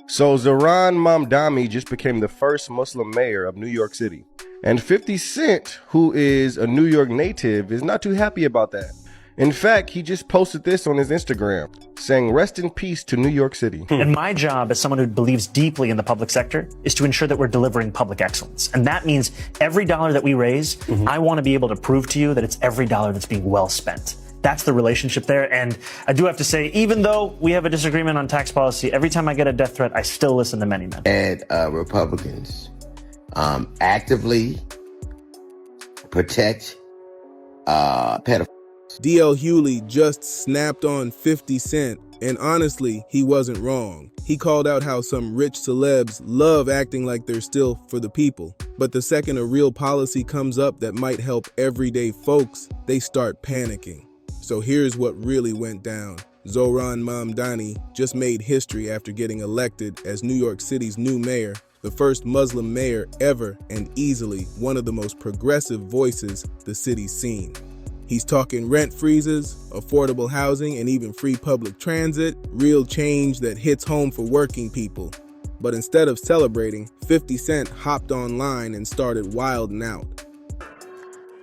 So Zohran Mamdani just became the first Muslim mayor of New York City. And 50 Cent, who is a New York native, is not too happy about that. In fact, he just posted this on his Instagram, saying, "Rest in peace to New York City." And my job as someone who believes deeply in the public sector is to ensure that we're delivering public excellence. And that means every dollar that we raise, I want to be able to prove to you that it's every dollar that's being well spent. That's the relationship there. And I do have to say, even though we have a disagreement on tax policy, every time I get a death threat, I still listen to many men. And Republicans actively protect pedophiles. DL Hughley just snapped on 50 Cent, and honestly, he wasn't wrong. He called out how some rich celebs love acting like they're still for the people. But the second a real policy comes up that might help everyday folks, they start panicking. So here's what really went down. Zohran Mamdani just made history after getting elected as New York City's new mayor, the first Muslim mayor ever, and easily one of the most progressive voices the city's seen. He's talking rent freezes, affordable housing, and even free public transit, real change that hits home for working people. But instead of celebrating, 50 Cent hopped online and started wilding out.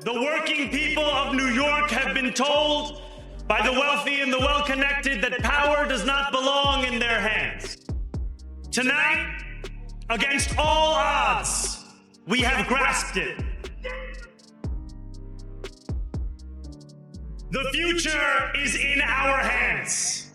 The working people of New York have been told by the wealthy and the well-connected that power does not belong in their hands. Tonight, against all odds, we have grasped it. The future is in our hands.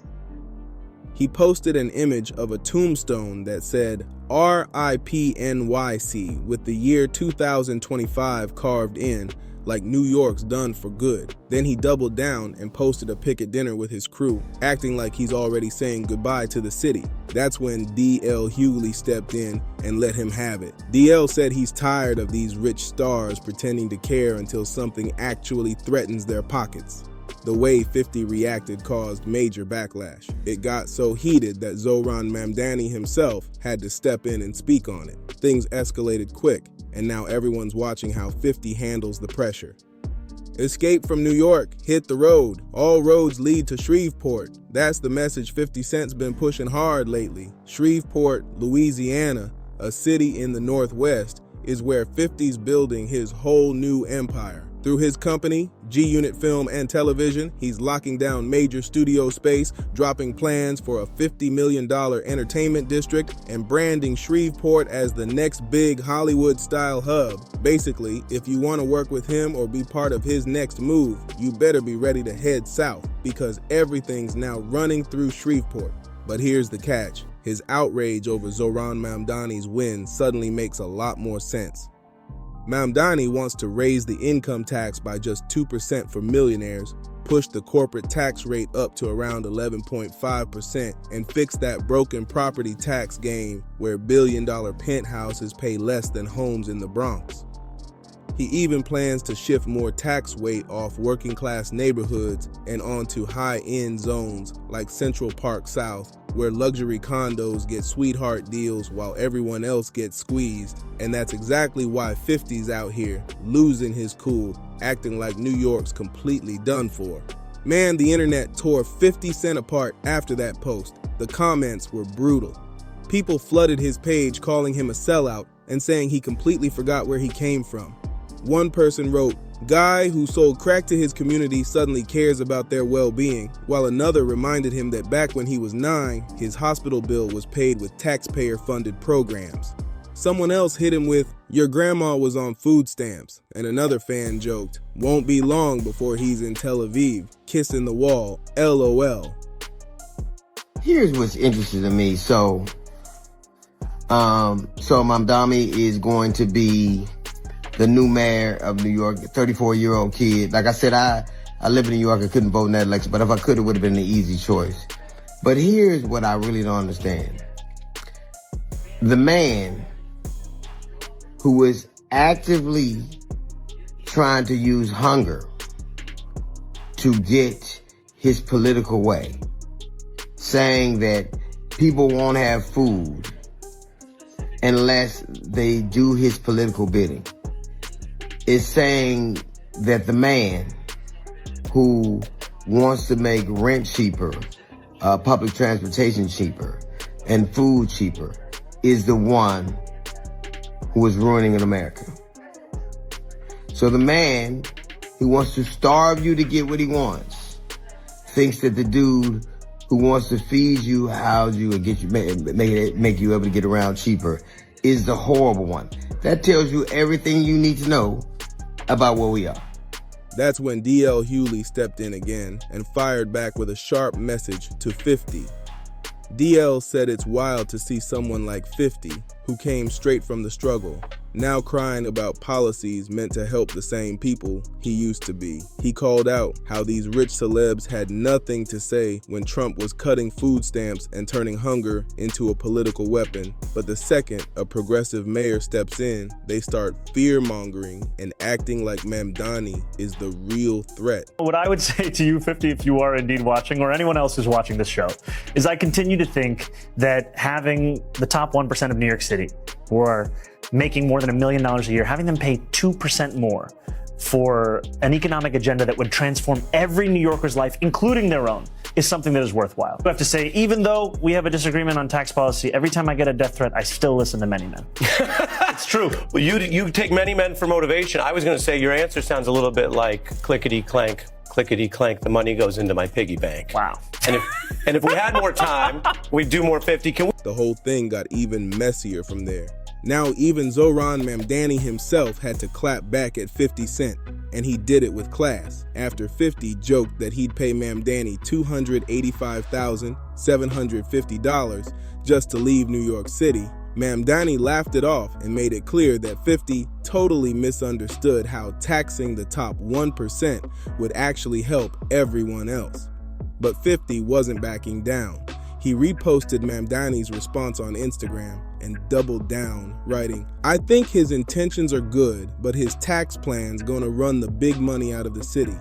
He posted an image of a tombstone that said RIP NYC with the year 2025 carved in, like New York's done for good. Then he doubled down and posted a pic at dinner with his crew, acting like he's already saying goodbye to the city. That's when DL Hughley stepped in and let him have it. DL said he's tired of these rich stars pretending to care until something actually threatens their pockets. The way 50 reacted caused major backlash. It got so heated that Zohran Mamdani himself had to step in and speak on it. Things escalated quick, and now everyone's watching how 50 handles the pressure. Escape from New York, hit the road. All roads lead to Shreveport. That's the message 50 Cent's been pushing hard lately. Shreveport, Louisiana, a city in the Northwest, is where 50's building his whole new empire. Through his company, G-Unit Film and Television, he's locking down major studio space, dropping plans for a $50 million entertainment district, and branding Shreveport as the next big Hollywood-style hub. Basically, if you want to work with him or be part of his next move, you better be ready to head south, because everything's now running through Shreveport. But here's the catch. His outrage over Zohran Mamdani's win suddenly makes a lot more sense. Mamdani wants to raise the income tax by just 2% for millionaires, push the corporate tax rate up to around 11.5%, and fix that broken property tax game where billion-dollar penthouses pay less than homes in the Bronx. He even plans to shift more tax weight off working-class neighborhoods and onto high-end zones like Central Park South, where luxury condos get sweetheart deals while everyone else gets squeezed. And that's exactly why 50's out here, losing his cool, acting like New York's completely done for. Man, the internet tore 50 Cent apart after that post. The comments were brutal. People flooded his page calling him a sellout and saying he completely forgot where he came from. One person wrote, "Guy who sold crack to his community suddenly cares about their well-being," while another reminded him that back when he was 9, his hospital bill was paid with taxpayer-funded programs. Someone else hit him with, "Your grandma was on food stamps," and another fan joked, "Won't be long before he's in Tel Aviv, kissing the wall, LOL." Here's what's interesting to me. So Mamdani is going to be the new mayor of New York, 34-year-old kid. Like I said, I live in New York. I couldn't vote in that election, but if I could, it would have been an easy choice. But here's what I really don't understand. The man who is actively trying to use hunger to get his political way, saying that people won't have food unless they do his political bidding, is saying that the man who wants to make rent cheaper, public transportation cheaper, and food cheaper is the one who is ruining America. So the man who wants to starve you to get what he wants thinks that the dude who wants to feed you, house you, and get you, make you able to get around cheaper is the horrible one. That tells you everything you need to know about where we are. That's when DL Hughley stepped in again and fired back with a sharp message to 50. DL said it's wild to see someone like 50, who came straight from the struggle, now crying about policies meant to help the same people he used to be. He called out how these rich celebs had nothing to say when Trump was cutting food stamps and turning hunger into a political weapon. But the second a progressive mayor steps in, they start fear-mongering and acting like Mamdani is the real threat. What I would say to you, 50, if you are indeed watching, or anyone else who's watching this show, is I continue to think that having the top 1% of New York City, who are making more than $1 million a year, having them pay 2% more for an economic agenda that would transform every New Yorker's life, including their own, is something that is worthwhile. I have to say, even though we have a disagreement on tax policy, every time I get a death threat, I still listen to Many Men. It's true. Well, you take Many Men for motivation. I was going to say your answer sounds a little bit like clickety clank, the money goes into my piggy bank. Wow. And if we had more time, we'd do more 50. The whole thing got even messier from there. Now even Zohran Mamdani himself had to clap back at 50 Cent, and he did it with class, after 50 joked that he'd pay Mamdani $285,750 just to leave New York City. Mamdani laughed it off and made it clear that 50 totally misunderstood how taxing the top 1% would actually help everyone else. But 50 wasn't backing down. He reposted Mamdani's response on Instagram and doubled down, writing, "I think his intentions are good, but his tax plan's gonna run the big money out of the city.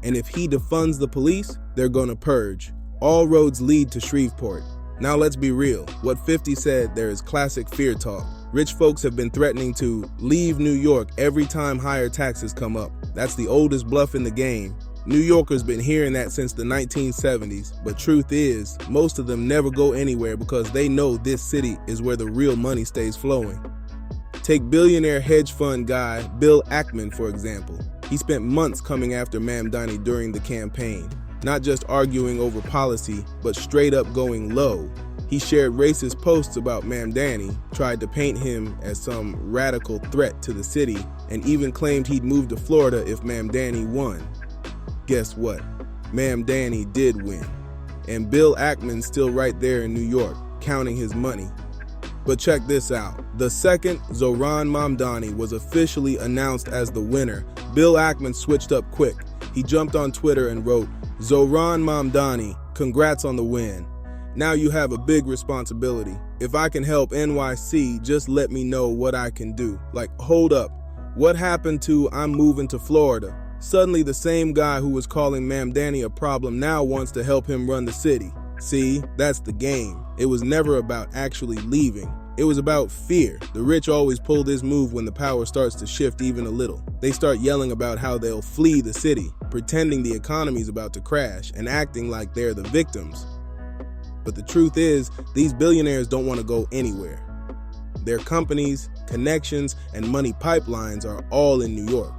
And if he defunds the police, they're gonna purge. All roads lead to Shreveport." Now let's be real. What 50 said there is classic fear talk. Rich folks have been threatening to leave New York every time higher taxes come up. That's the oldest bluff in the game. New Yorkers been hearing that since the 1970s, but truth is, most of them never go anywhere because they know this city is where the real money stays flowing. Take billionaire hedge fund guy Bill Ackman, for example. He spent months coming after Mamdani during the campaign, not just arguing over policy, but straight up going low. He shared racist posts about Mamdani, tried to paint him as some radical threat to the city, and even claimed he'd move to Florida if Mamdani won. Guess what? Mamdani did win. And Bill Ackman's still right there in New York, counting his money. But check this out. The second Zohran Mamdani was officially announced as the winner, Bill Ackman switched up quick. He jumped on Twitter and wrote, "Zohran Mamdani, congrats on the win. Now you have a big responsibility. If I can help NYC, just let me know what I can do." Like, hold up. What happened to "I'm moving to Florida"? Suddenly the same guy who was calling Mamdani a problem now wants to help him run the city. See, that's the game. It was never about actually leaving. It was about fear. The rich always pull this move when the power starts to shift even a little. They start yelling about how they'll flee the city, pretending the economy's about to crash and acting like they're the victims. But the truth is, these billionaires don't want to go anywhere. Their companies, connections, and money pipelines are all in New York.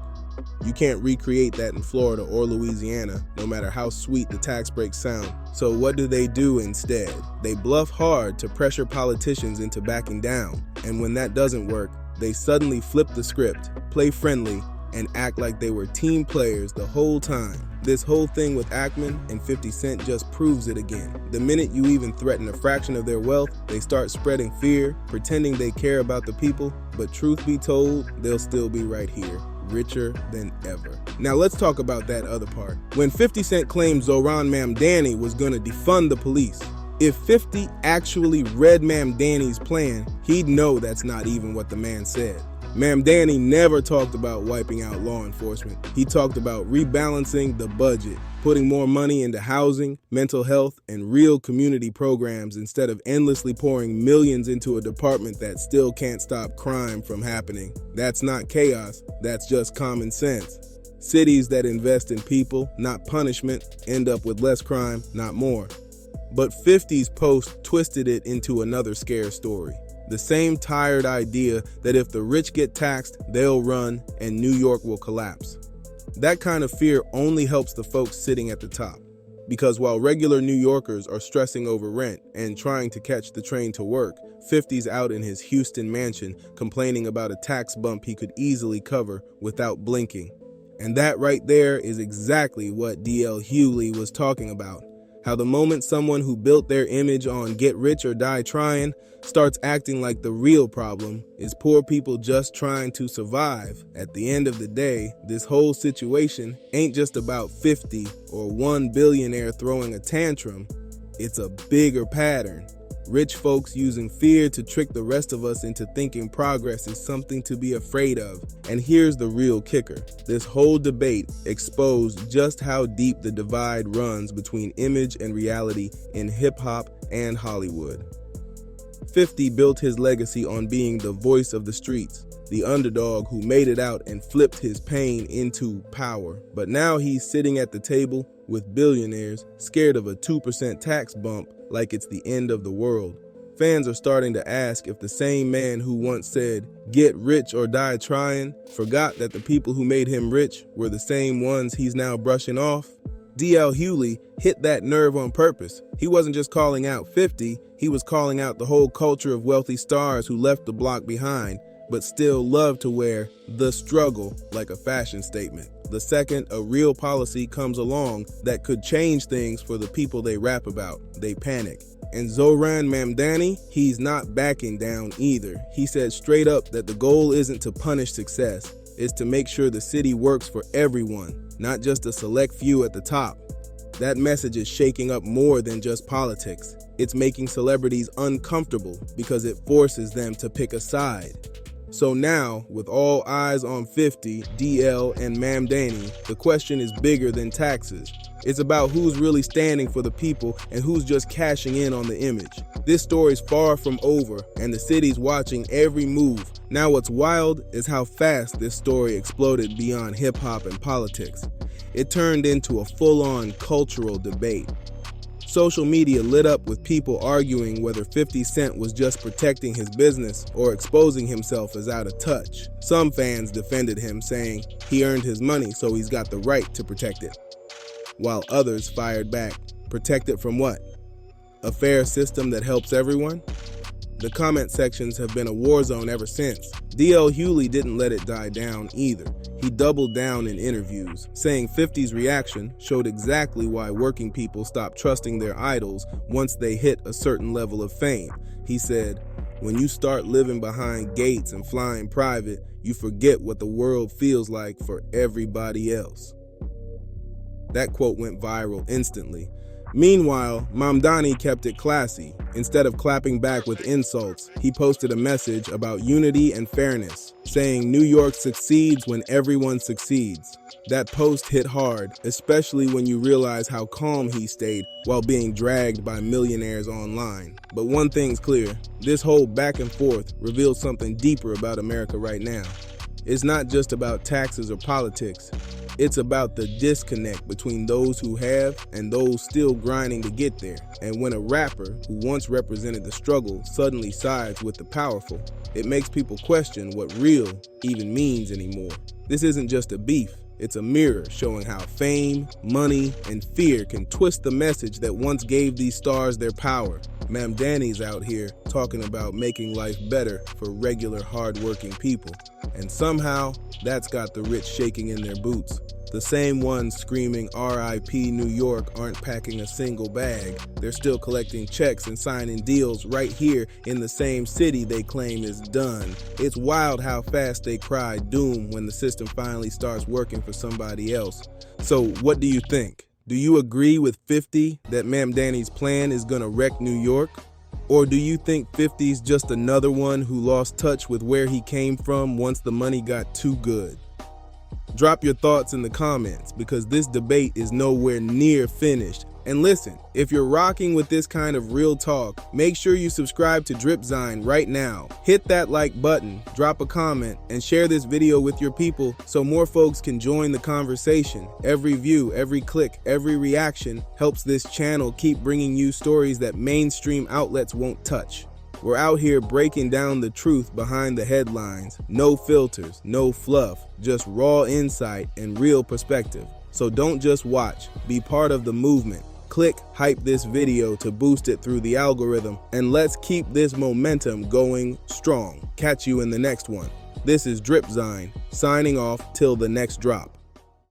You can't recreate that in Florida or Louisiana, no matter how sweet the tax breaks sound. So what do instead? They bluff hard to pressure politicians into backing down. And when that doesn't work, they suddenly flip the script, play friendly, and act like they were team players the whole time. This whole thing with Ackman and 50 Cent just proves it again. The minute you even threaten a fraction of their wealth, they start spreading fear, pretending they care about the people, but truth be told, they'll still be right here, richer than ever. Now let's talk about that other part. When 50 Cent claimed Zohran Mamdani was gonna defund the police, if 50 actually read Mamdani's plan, he'd know that's not even what the man said. Mamdani never talked about wiping out law enforcement. He talked about rebalancing the budget, putting more money into housing, mental health, and real community programs instead of endlessly pouring millions into a department that still can't stop crime from happening. That's not chaos, that's just common sense. Cities that invest in people, not punishment, end up with less crime, not more. But 50's post twisted it into another scare story. The same tired idea that if the rich get taxed, they'll run and New York will collapse. That kind of fear only helps the folks sitting at the top. Because while regular New Yorkers are stressing over rent and trying to catch the train to work, 50's out in his Houston mansion complaining about a tax bump he could easily cover without blinking. And that right there is exactly what DL Hughley was talking about. How the moment someone who built their image on get rich or die trying starts acting like the real problem is poor people just trying to survive, at the end of the day, this whole situation ain't just about 50 or one billionaire throwing a tantrum. It's a bigger pattern. Rich folks using fear to trick the rest of us into thinking progress is something to be afraid of. And here's the real kicker. This whole debate exposed just how deep the divide runs between image and reality in hip-hop and Hollywood. 50 built his legacy on being the voice of the streets, the underdog who made it out and flipped his pain into power. But now he's sitting at the table with billionaires, scared of a 2% tax bump like it's the end of the world. Fans are starting to ask if the same man who once said, "Get rich or die trying," forgot that the people who made him rich were the same ones he's now brushing off. DL Hughley hit that nerve on purpose. He wasn't just calling out 50, he was calling out the whole culture of wealthy stars who left the block behind, but still love to wear the struggle like a fashion statement. The second a real policy comes along that could change things for the people they rap about, they panic. And Zohran Mamdani, he's not backing down either. He said straight up that the goal isn't to punish success, it's to make sure the city works for everyone, not just a select few at the top. That message is shaking up more than just politics. It's making celebrities uncomfortable because it forces them to pick a side. So now, with all eyes on 50, DL, and Mamdani, the question is bigger than taxes. It's about who's really standing for the people and who's just cashing in on the image. This story's far from over, and the city's watching every move. Now what's wild is how fast this story exploded beyond hip-hop and politics. It turned into a full-on cultural debate. Social media lit up with people arguing whether 50 Cent was just protecting his business or exposing himself as out of touch. Some fans defended him, saying he earned his money so he's got the right to protect it. While others fired back, protect it from what? A fair system that helps everyone? The comment sections have been a war zone ever since. DL Hughley didn't let it die down either. He doubled down in interviews, saying 50's reaction showed exactly why working people stopped trusting their idols once they hit a certain level of fame. He said, "When you start living behind gates and flying private, you forget what the world feels like for everybody else." That quote went viral instantly. Meanwhile, Mamdani kept it classy. Instead of clapping back with insults, he posted a message about unity and fairness, saying New York succeeds when everyone succeeds. That post hit hard, especially when you realize how calm he stayed while being dragged by millionaires online. But one thing's clear, this whole back and forth reveals something deeper about America right now. It's not just about taxes or politics. It's about the disconnect between those who have and those still grinding to get there. And when a rapper who once represented the struggle suddenly sides with the powerful, it makes people question what real even means anymore. This isn't just a beef, it's a mirror showing how fame, money, and fear can twist the message that once gave these stars their power. Mamdani's out here talking about making life better for regular hardworking people. And somehow, that's got the rich shaking in their boots. The same ones screaming RIP New York aren't packing a single bag. They're still collecting checks and signing deals right here in the same city they claim is done. It's wild how fast they cry doom when the system finally starts working for somebody else. So what do you think? Do you agree with 50 that Mamdani's plan is gonna wreck New York? Or do you think 50's just another one who lost touch with where he came from once the money got too good? Drop your thoughts in the comments because this debate is nowhere near finished And listen, if you're rocking with this kind of real talk, make sure you subscribe to Dripzine right now. Hit that like button, drop a comment, and share this video with your people so more folks can join the conversation. Every view, every click, every reaction helps this channel keep bringing you stories that mainstream outlets won't touch. We're out here breaking down the truth behind the headlines. No filters, no fluff, just raw insight and real perspective. So don't just watch, be part of the movement. Click hype this video to boost it through the algorithm, and let's keep this momentum going strong. Catch you in the next one. This is Dripzine, signing off till the next drop.